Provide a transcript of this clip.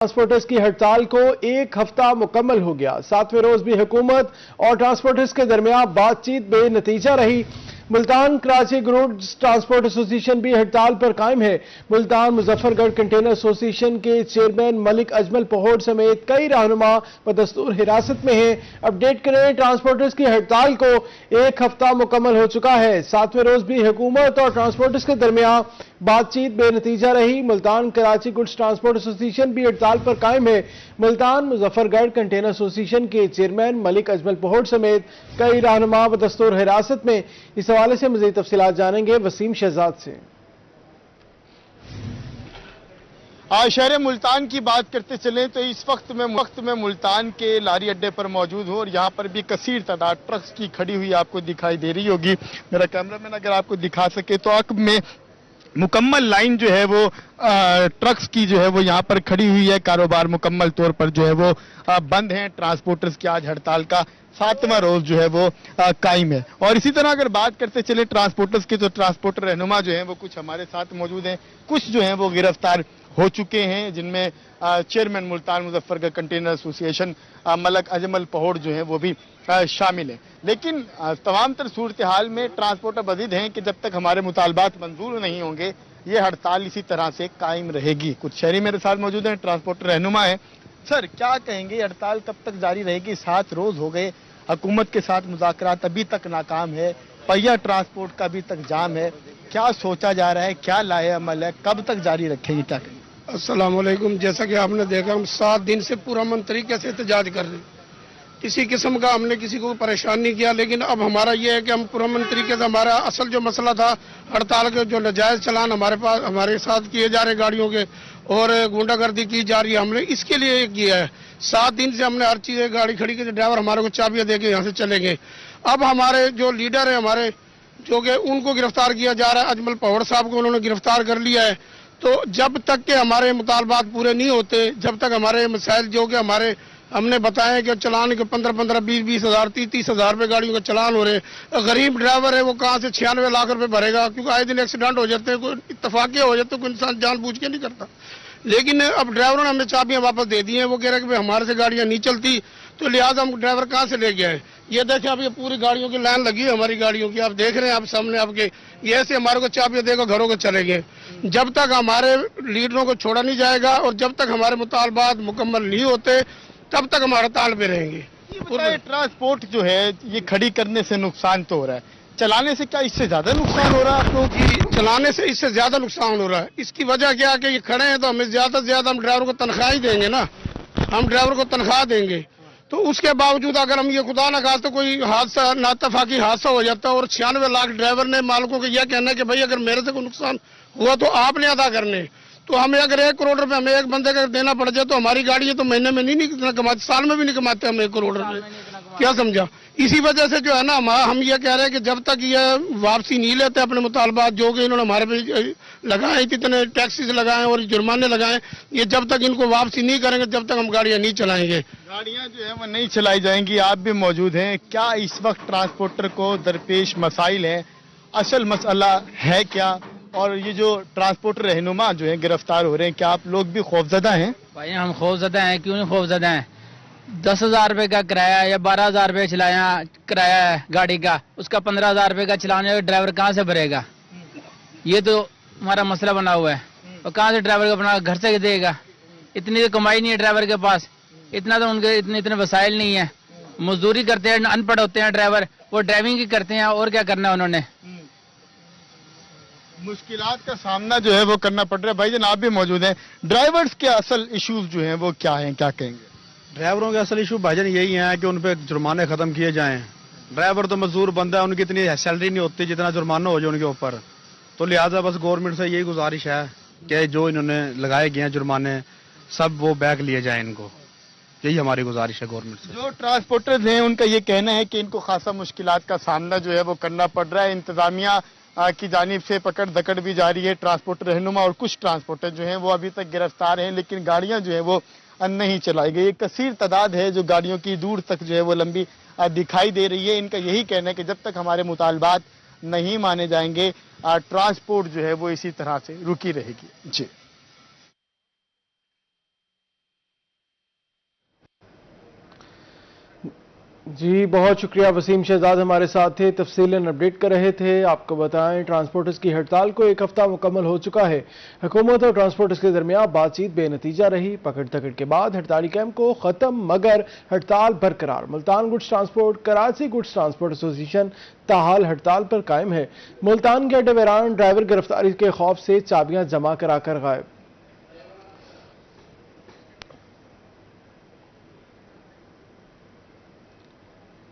Transporters की हड़ताल को एक हफ्ता मुकम्मल हो गया। 7वें रोज भी हुकूमत और ट्रांसपोर्टर्स के दरमियान बातचीत बेनतीजा रही। Multan Karachi goods transport association भी हड़ताल पर कायम है। मुल्तान मुजफ्फरगढ़ कंटेनर एसोसिएशन के चेयरमैन मलिक अजमल पहोड़ समेत कई रहनुमा बदस्तूर हिरासत में हैं। अपडेट करें, ट्रांसपोर्टर्स की हड़ताल को एक हफ्ता मुकम्मल हो चुका है। 7वें रोज भी हुकूमत और ट्रांसपोर्टर्स के दरमियान बातचीत बेनतीजा रही। Multan Karachi goods transport association भी हड़ताल पर कायम है। मुल्तान मुजफ्फरगढ़ कंटेनर एसोसिएशन के चेयरमैन मलिक अजमल पहोड़ समेत कई रहनुमा बदस्तूर हिरासत में। इस हवाले से मज़ीद तफसीलात जानेंगे वसीम शहजाद से। शहर मुल्तान की बात करते चलें तो इस वक्त में मुल्तान के लारी अड्डे पर मौजूद हूँ और यहाँ पर भी कसीर तादाद ट्रक्स की खड़ी हुई आपको दिखाई दे रही होगी। मेरा कैमरामैन अगर आपको दिखा सके तो अक्ब में मुकम्मल लाइन जो है वो ट्रक्स की जो है वो यहाँ पर खड़ी हुई है। कारोबार मुकम्मल तौर पर जो है वो बंद है। ट्रांसपोर्टर्स की आज हड़ताल का 7वां रोज जो है वो कायम है। और इसी तरह अगर बात करते चले ट्रांसपोर्टर्स की तो ट्रांसपोर्टर रहनुमा जो है वो कुछ हमारे साथ मौजूद हैं, कुछ जो है वो गिरफ्तार हो चुके हैं, जिनमें chairman Multan Muzaffargarh container association Malik Ajmal पहोड़ जो है वो भी शामिल है। लेकिन तमाम तर सूरत हाल में ट्रांसपोर्टर बजीद हैं कि जब तक हमारे मुतालबात मंजूर नहीं होंगे ये हड़ताल इसी तरह से कायम रहेगी। कुछ शहरी मेरे साथ मौजूद हैं, ट्रांसपोर्टर रहनुमा है। सर, क्या कहेंगे, हड़ताल कब तक जारी रहेगी? 7 रोज हो गए, हुकूमत के साथ मुज़ाकरात अभी तक नाकाम है, पहिया ट्रांसपोर्ट का अभी तक जाम है। क्या सोचा जा रहा है, क्या लाए अमल है, कब तक जारी रखेंगे, क्या कहेंगे? अस्सलाम वालेकुम। जैसा कि आपने देखा, हम 7 दिन से पुरअमन तरीके से एहतजाज कर रहे हैं। किसी किस्म का हमने किसी को परेशान नहीं किया, लेकिन अब हमारा ये है कि हम पुरअमन तरीके से, हमारा असल जो मसला था हड़ताल के जो नाजायज चलान हमारे साथ किए जा रहे गाड़ियों के और गुंडागर्दी की जा रही है, हमने इसके लिए किया है। 7 दिन से हमने हर चीज़ गाड़ी खड़ी की, ड्राइवर हमारे को चाबियां दे के यहाँ से चले गए। अब हमारे जो लीडर है हमारे जो कि उनको गिरफ्तार किया जा रहा है, अजमल पहोड़ साहब को उन्होंने गिरफ्तार कर लिया है। तो जब तक के हमारे मुतालबात पूरे नहीं होते, जब तक हमारे मसाइल जो कि हमने बताया कि चलान के 15-15, 20-20 हज़ार, 30-30 हज़ार रुपये गाड़ियों के चलान हो रहे हैं। गरीब ड्राइवर है वो कहाँ से 96 लाख रुपए भरेगा? क्योंकि आए दिन एक्सीडेंट हो जाते हैं, कोई इत्तफाक़े हो जाते हैं, कोई इंसान जानबूझ के नहीं करता। लेकिन अब ड्राइवरों ने हमें चाबियां वापस दे दी हैं। वो कह रहे हैं कि हमारे से गाड़ियां नहीं चलती, तो लिहाजा हम ड्राइवर कहाँ से ले गए? ये देखें, अब ये पूरी गाड़ियों की लाइन लगी है हमारी गाड़ियों की, आप देख रहे हैं, आप सामने आपके। ये ऐसे हमारे को चाबियां देकर घरों को चले गए। जब तक हमारे लीडरों को छोड़ा नहीं जाएगा और जब तक हमारे मुतालबात मुकम्मल नहीं होते तब तक हम हड़ताल पे रहेंगे। ट्रांसपोर्ट जो है ये खड़ी करने से नुकसान तो हो रहा है, चलाने से क्या इससे ज्यादा नुकसान हो रहा है आप लोगों की? चलाने से इससे ज्यादा नुकसान हो रहा है। इसकी वजह क्या है कि ये खड़े हैं तो हमें ज्यादा से ज्यादा हम ड्राइवर को तनख्वाह ही देंगे ना, हम ड्राइवर को तनख्वाह देंगे। तो उसके बावजूद अगर हम ये खुदा न खास्ता कोई हादसा, नातफाकी हादसा हो जाता है और 96 लाख ड्राइवर ने मालिकों को यह कहना है कि भाई अगर मेरे से कोई नुकसान हुआ तो आपने अदा करने, तो हमें अगर 1 करोड़ रुपए हमें एक बंदे का देना पड़ जाए तो हमारी गाड़ी है तो महीने में नहीं कमाते, साल में भी नहीं कमाते हम 1 करोड़ रुपए। क्या समझा? इसी वजह से जो है ना हम ये कह रहे हैं कि जब तक ये वापसी नहीं लेते अपने मुतालबात जो कि इन्होंने हमारे पे लगाए, इतने टैक्सेस लगाए और जुर्माने लगाए, ये जब तक इनको वापसी नहीं करेंगे जब तक हम गाड़ियां नहीं चलाएंगे। गाड़ियां जो है वो नहीं चलाई जाएंगी। आप भी मौजूद हैं, क्या इस वक्त ट्रांसपोर्टर को दरपेश मसाइल हैं, असल मसला है क्या? और ये जो ट्रांसपोर्टर रहनुमा जो है गिरफ्तार हो रहे हैं, क्या आप लोग भी खौफजदा हैं? भाई हम खौफजदा हैं। क्यों नहीं खौफजदा हैं? 10,000 रुपये का किराया या 12,000 रुपये चलाया किराया है गाड़ी का, उसका 15,000 रुपये का चलाने ड्राइवर कहाँ से भरेगा? ये तो हमारा मसला बना हुआ है। और कहाँ से ड्राइवर को अपना घर से देगा? इतनी तो कमाई नहीं है ड्राइवर के पास, इतना तो उनके इतने वसाइल नहीं है। मजदूरी करते हैं, अनपढ़ होते हैं ड्राइवर, वो ड्राइविंग ही करते हैं, और क्या करना है उन्होंने? मुश्किलात का सामना जो है वो करना पड़ रहा है। भाई आप भी मौजूद हैं, ड्राइवर्स के असल इश्यूज जो हैं वो क्या हैं, क्या कहेंगे? ड्राइवरों के असल इशू भाईजान यही है कि उन पे जुर्माने खत्म किए जाएं। ड्राइवर तो मजदूर बंदा है, उनकी इतनी सैलरी नहीं होती जितना जुर्माना हो जाए उनके ऊपर। तो लिहाजा बस गवर्नमेंट से यही गुजारिश है कि जो इन्होंने लगाए गए हैं जुर्माने सब वो बैक लिए जाएं इनको, यही हमारी गुजारिश है गवर्नमेंट से। जो ट्रांसपोर्टर्स हैं उनका ये कहना है कि इनको खासा मुश्किलात का सामना जो है वो करना पड़ रहा है। इंतजामिया की जानिब से पकड़ दकड़ भी जारी है। ट्रांसपोर्टर रहनुमा और कुछ ट्रांसपोर्टर जो हैं वो अभी तक गिरफ्तार हैं, लेकिन गाड़ियां जो है वो नहीं चलाई गई। एक कसीर तादाद है जो गाड़ियों की दूर तक जो है वो लंबी दिखाई दे रही है। इनका यही कहना है कि जब तक हमारे मुतालबात नहीं माने जाएंगे ट्रांसपोर्ट जो है वो इसी तरह से रुकी रहेगी। जी। جی بہت شکریہ وسیم شہزاد ہمارے ساتھ تھے، تفصیلاً اپڈیٹ کر رہے تھے۔ آپ کو بتائیں ٹرانسپورٹرز کی ہڑتال کو ایک ہفتہ مکمل ہو چکا ہے۔ حکومت اور ٹرانسپورٹرز کے درمیان بات چیت بے نتیجہ رہی، پکڑ دھکڑ کے بعد ہڑتالی کیمپ کو ختم، مگر ہڑتال برقرار۔ Multan goods transport Karachi goods transport ایسوسی ایشن تاحال ہڑتال پر قائم ہے۔ ملتان کے اڈے ویران ڈرائیور گرفتاری کے خوف سے چابیاں جمع کرا کر غائب۔